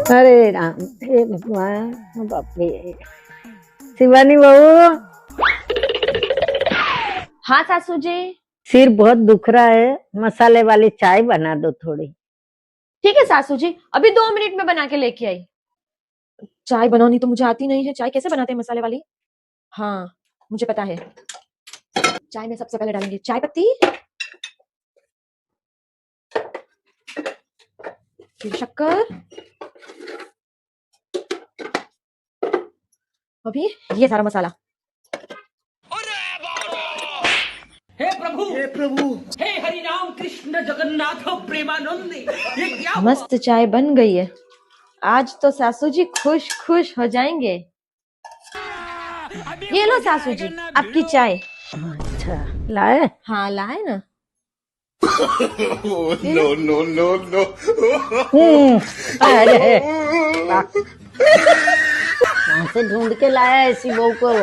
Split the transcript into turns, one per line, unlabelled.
अरे राम, हे भगवान, बाप रे। शिवानी बहू,
हाँ सासू जी।
सिर बहुत दुख रहा है, मसाले वाली चाय बना दो थोड़ी।
ठीक है सासू जी, अभी 2 मिनट में बना के लेके आई। चाय बनानी तो मुझे आती नहीं है। चाय कैसे बनाते हैं मसाले वाली? हाँ मुझे पता है। चाय में सबसे पहले डालेंगे चाय पत्ती, फिर शक्कर, अभी ये सारा मसाला।
हे प्रभु, हे हरि राम कृष्ण जगन्नाथ प्रेमानंद, ये क्या हुआ?
मस्त चाय बन गई है। आज तो सासू जी खुश खुश हो जाएंगे। ये लो सासू जी, आपकी चाय।
अच्छा लाए?
हाँ लाए ना।
No no no no.
अरे कहाँ से ढूंढ के लाया ऐसी बहू को?